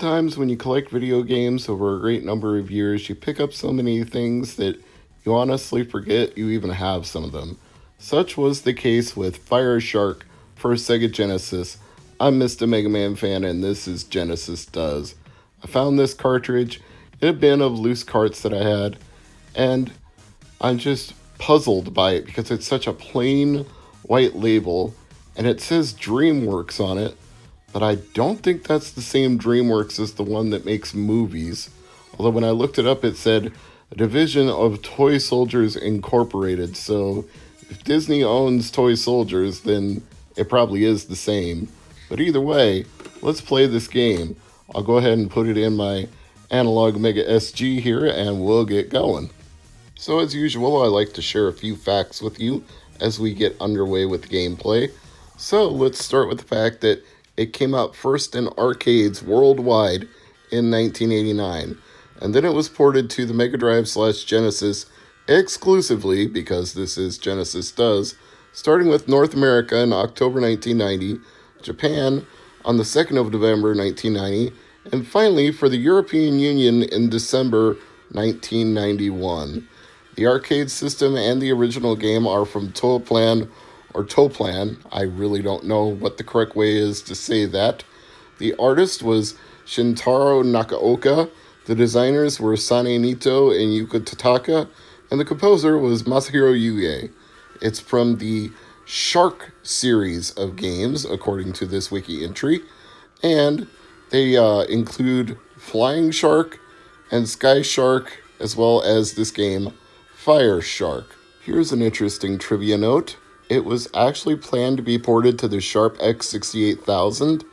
Sometimes when you collect video games over a great number of years, you pick up so many things that you honestly forget you even have some of them. Such was the case with Fire Shark for Sega Genesis. I'm Mr. MegaManFan, and this is Genesis Does. I found this cartridge in a bin of loose carts that I had, and I'm just puzzled by it because it's such a plain white label, and it says DreamWorks on it, but I don't think that's the same DreamWorks as the one that makes movies. Although when I looked it up, it said a division of Toy Soldiers Incorporated. So if Disney owns Toy Soldiers, then it probably is the same. But either way, let's play this game. I'll go ahead and put it in my Analog Mega SG here, and we'll get going. So as usual, I like to share a few facts with you as we get underway with gameplay. So let's start with the fact that it came out first in arcades worldwide in 1989, and then it was ported to the Mega Drive/Genesis exclusively, because this is Genesis Does, starting with North America in October 1990, Japan on the 2nd of November 1990, and finally for the European Union in December 1991. The arcade system and the original game are from Toplan, I really don't know what the correct way is to say that. The artist was Shintaro Nakaoka, the designers were Sane Nito and Yuka Tataka, and the composer was Masahiro Yuie. It's from the Shark series of games, according to this wiki entry, and they include Flying Shark and Sky Shark, as well as this game, Fire Shark. Here's an interesting trivia note. It was actually planned to be ported to the Sharp X68000,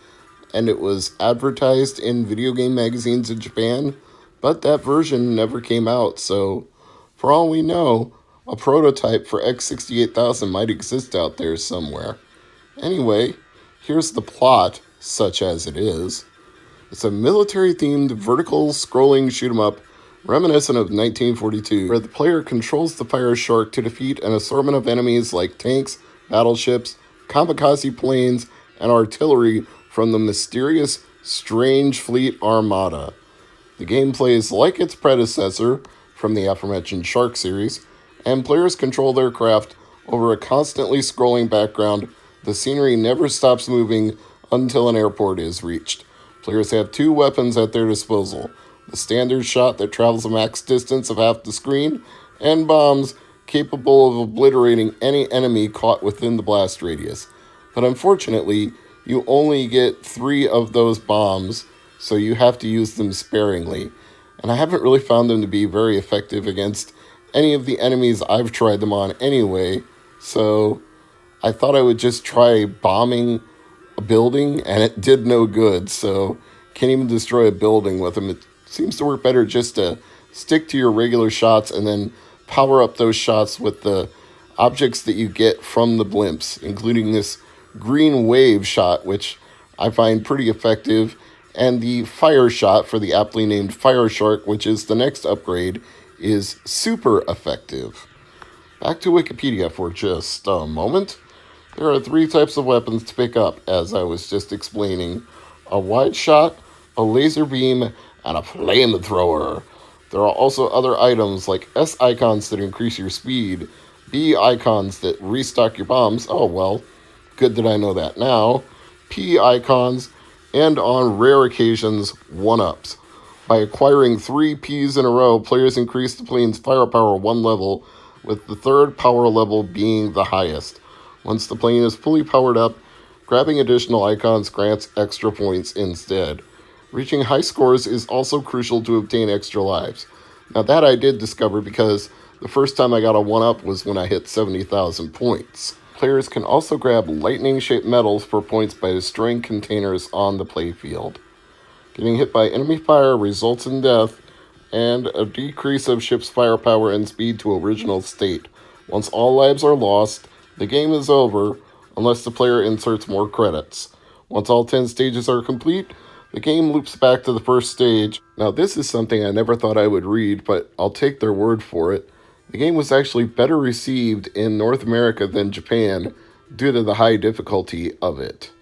and it was advertised in video game magazines in Japan, but that version never came out, so for all we know, a prototype for X68000 might exist out there somewhere. Anyway, here's the plot, such as it is. It's a military-themed vertical scrolling shoot-'em-up reminiscent of 1942, where the player controls the Fire Shark to defeat an assortment of enemies like tanks, battleships, kamikaze planes, and artillery from the mysterious Strange Fleet Armada. The game plays like its predecessor from the aforementioned Shark series, and players control their craft over a constantly scrolling background. The scenery never stops moving until an airport is reached. Players have two weapons at their disposal: the standard shot that travels a max distance of half the screen, and bombs capable of obliterating any enemy caught within the blast radius. But unfortunately, you only get 3 of those bombs, so you have to use them sparingly. And I haven't really found them to be very effective against any of the enemies I've tried them on anyway, so I thought I would just try bombing a building, and it did no good, so can't even destroy a building with them. It seems to work better just to stick to your regular shots and then power up those shots with the objects that you get from the blimps, including this green wave shot, which I find pretty effective, and the fire shot for the aptly named Fire Shark, which is the next upgrade, is super effective. Back to Wikipedia for just a moment. There are 3 types of weapons to pick up, as I was just explaining: a wide shot, a laser beam, and a flamethrower. There are also other items like S icons that increase your speed, B icons that restock your bombs, oh well, good that I know that now, P icons, and on rare occasions, 1-ups. By acquiring 3 Ps in a row, players increase the plane's firepower 1 level, with the 3rd power level being the highest. Once the plane is fully powered up, grabbing additional icons grants extra points instead. Reaching high scores is also crucial to obtain extra lives. Now that I did discover, because the first time I got a 1-up was when I hit 70,000 points. Players can also grab lightning-shaped medals for points by destroying containers on the playfield. Getting hit by enemy fire results in death and a decrease of ship's firepower and speed to original state. Once all lives are lost, the game is over unless the player inserts more credits. Once all 10 stages are complete, the game loops back to the first stage. Now this is something I never thought I would read, but I'll take their word for it. The game was actually better received in North America than Japan due to the high difficulty of it.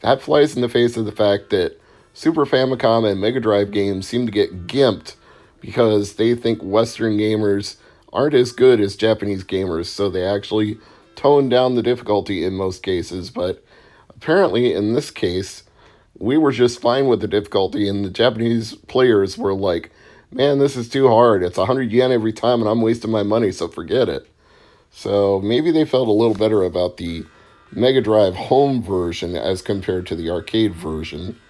That flies in the face of the fact that Super Famicom and Mega Drive games seem to get gimped because they think Western gamers aren't as good as Japanese gamers, so they actually tone down the difficulty in most cases. But apparently, in this case, we were just fine with the difficulty, and the Japanese players were like, man, this is too hard. It's 100 yen every time, and I'm wasting my money, so forget it. So maybe they felt a little better about the Mega Drive home version as compared to the arcade version.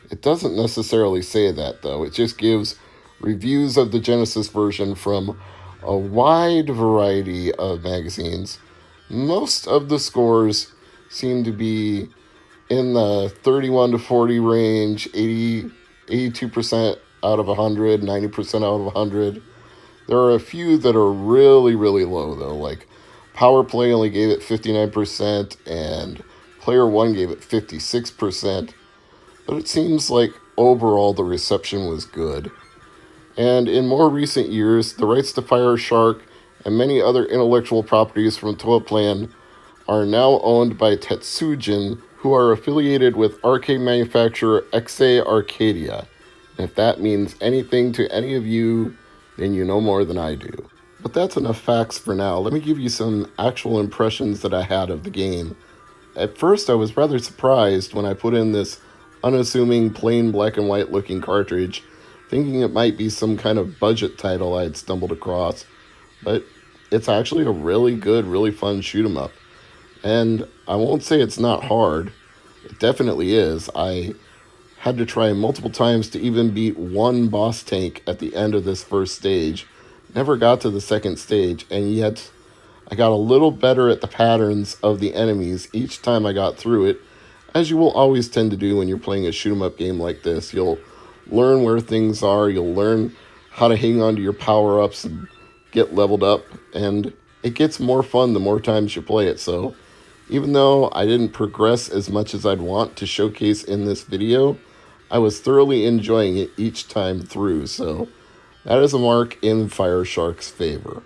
It doesn't necessarily say that, though. It just gives reviews of the Genesis version from a wide variety of magazines. Most of the scores seem to be in the 31 to 40 range, 82% out of 100, 90% out of 100. There are a few that are really, really low, though, like Power Play only gave it 59%, and Player One gave it 56%. But it seems like overall the reception was good. And in more recent years, the rights to Fire Shark and many other intellectual properties from Toaplan are now owned by Tetsujin, who are affiliated with arcade manufacturer Exe Arcadia. And if that means anything to any of you, then you know more than I do. But that's enough facts for now. Let me give you some actual impressions that I had of the game. At first, I was rather surprised when I put in this unassuming plain black and white looking cartridge, thinking it might be some kind of budget title I'd stumbled across. But it's actually a really good, really fun shoot 'em up. And I won't say it's not hard. It definitely is. I had to try multiple times to even beat one boss tank at the end of this first stage. Never got to the second stage, and yet I got a little better at the patterns of the enemies each time I got through it, as you will always tend to do when you're playing a shoot 'em up game like this. You'll learn where things are, you'll learn how to hang on to your power-ups and get leveled up, and it gets more fun the more times you play it. So even though I didn't progress as much as I'd want to showcase in this video, I was thoroughly enjoying it each time through, so that is a mark in Fire Shark's favor.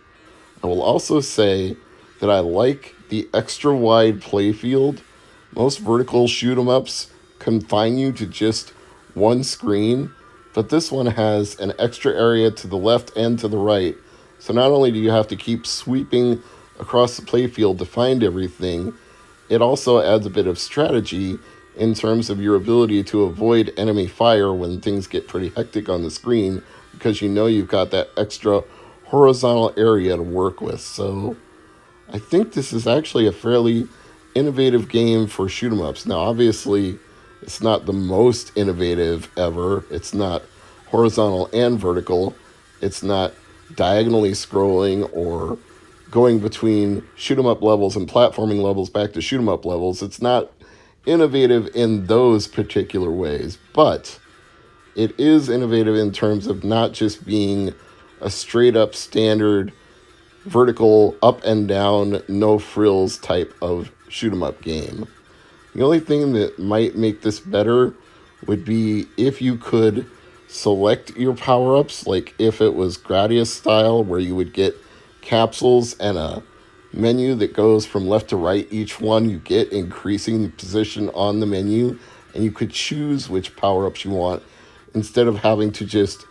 I will also say that I like the extra wide playfield. Most vertical shoot 'em ups confine you to just one screen, but this one has an extra area to the left and to the right. So not only do you have to keep sweeping across the playfield to find everything, it also adds a bit of strategy in terms of your ability to avoid enemy fire when things get pretty hectic on the screen, because you know you've got that extra horizontal area to work with. So I think this is actually a fairly innovative game for shoot 'em ups. Now, obviously, it's not the most innovative ever. It's not horizontal and vertical. It's not diagonally scrolling or going between shoot 'em up levels and platforming levels back to shoot 'em up levels. It's not innovative in those particular ways, but it is innovative in terms of not just being a straight up standard vertical up and down no frills type of shoot 'em up game. The only thing that might make this better would be if you could select your power-ups, like if it was Gradius style where you would get capsules and a menu that goes from left to right. Each one you get increasing the position on the menu, and you could choose which power-ups you want instead of having to just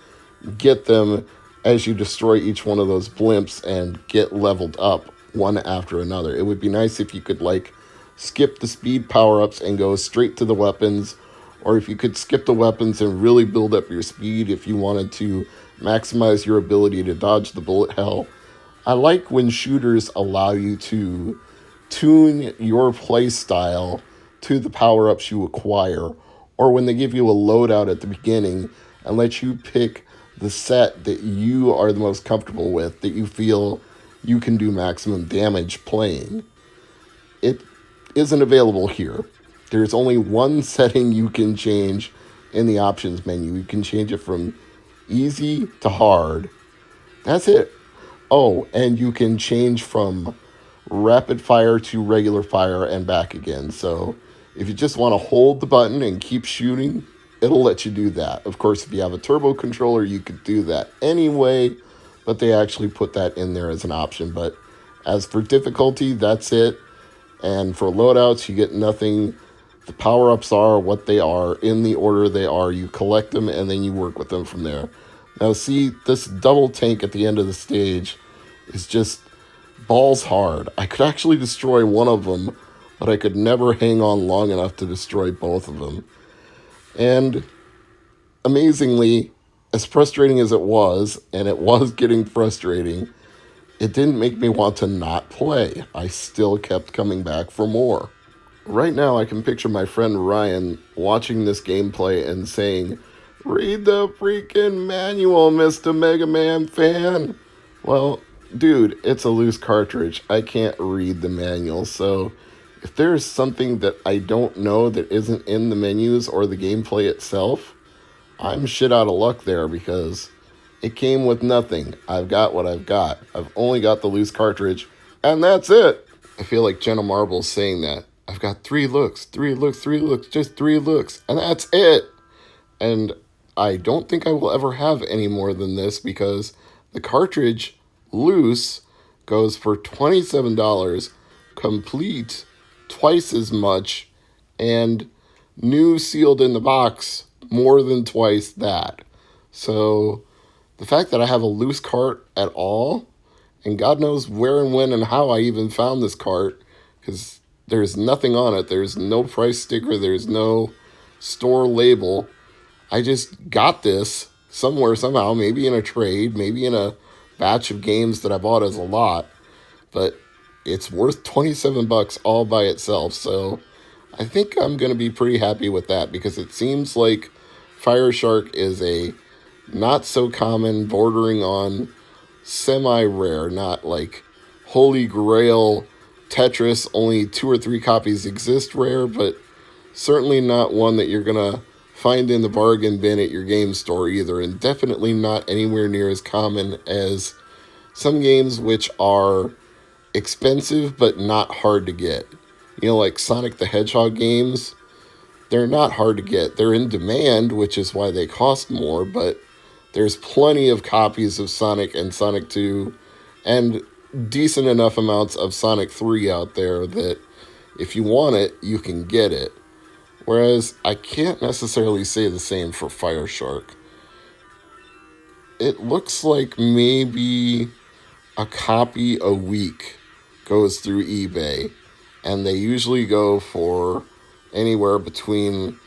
get them as you destroy each one of those blimps and get leveled up one after another. It would be nice if you could like skip the speed power-ups and go straight to the weapons, or if you could skip the weapons and really build up your speed if you wanted to maximize your ability to dodge the bullet hell. I like when shooters allow you to tune your play style to the power-ups you acquire, or when they give you a loadout at the beginning and let you pick the set that you are the most comfortable with, that you feel you can do maximum damage playing. It isn't available here. There's only one setting you can change in the options menu. You can change it from easy to hard. That's it. Oh, and you can change from rapid fire to regular fire and back again. So if you just want to hold the button and keep shooting, it'll let you do that. Of course, if you have a turbo controller, you could do that anyway, but they actually put that in there as an option. But as for difficulty, that's it. And for loadouts, you get nothing the power-ups are what they are, in the order they are. You collect them, and then you work with them from there. Now, see, this double tank at the end of the stage is just balls hard. I could actually destroy one of them, but I could never hang on long enough to destroy both of them. And amazingly, as frustrating as it was, and it was getting frustrating, it didn't make me want to not play. I still kept coming back for more. Right now, I can picture my friend Ryan watching this gameplay and saying, "Read the freaking manual, Mr. MegaManFan." Well, dude, it's a loose cartridge. I can't read the manual, so if there's something that I don't know that isn't in the menus or the gameplay itself, I'm shit out of luck there because it came with nothing. I've got what I've got. I've only got the loose cartridge, and that's it. I feel like Jenna Marbles saying that. I've got 3 looks, just 3 looks, and that's it. And I don't think I will ever have any more than this because the cartridge loose goes for $27, complete twice as much, and new sealed in the box more than twice that. So the fact that I have a loose cart at all, and God knows where and when and how I even found this cart, because there's nothing on it. There's no price sticker. There's no store label. I just got this somewhere, somehow, maybe in a trade, maybe in a batch of games that I bought as a lot. But it's worth $27 all by itself. So I think I'm going to be pretty happy with that because it seems like Fire Shark is a not so common, bordering on semi-rare, not like holy grail Tetris, only 2 or 3 copies exist rare, but certainly not one that you're going to find in the bargain bin at your game store either, and definitely not anywhere near as common as some games which are expensive but not hard to get. You know, like Sonic the Hedgehog games, they're not hard to get. They're in demand, which is why they cost more, but there's plenty of copies of Sonic and Sonic 2 and decent enough amounts of Sonic 3 out there that if you want it, you can get it. Whereas I can't necessarily say the same for Fire Shark. It looks like maybe a copy a week goes through eBay, and they usually go for anywhere between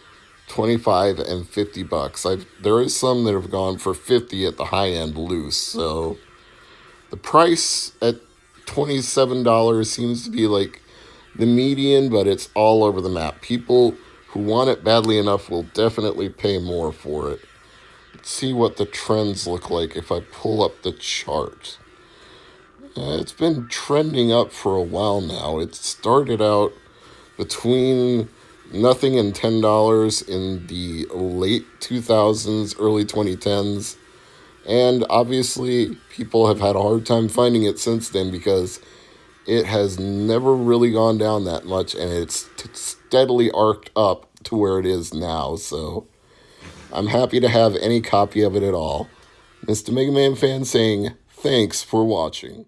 $25 and $50. There is some that have gone for $50 at the high end loose, so the price at $27 seems to be like the median, but it's all over the map. People who want it badly enough will definitely pay more for it. Let's see what the trends look like if I pull up the chart. It's been trending up for a while now. It started out between nothing and $10 in the late 2000s, early 2010s. And obviously, people have had a hard time finding it since then because it has never really gone down that much, and it's steadily arced up to where it is now. So I'm happy to have any copy of it at all. Mr. MegaManFan saying, thanks for watching.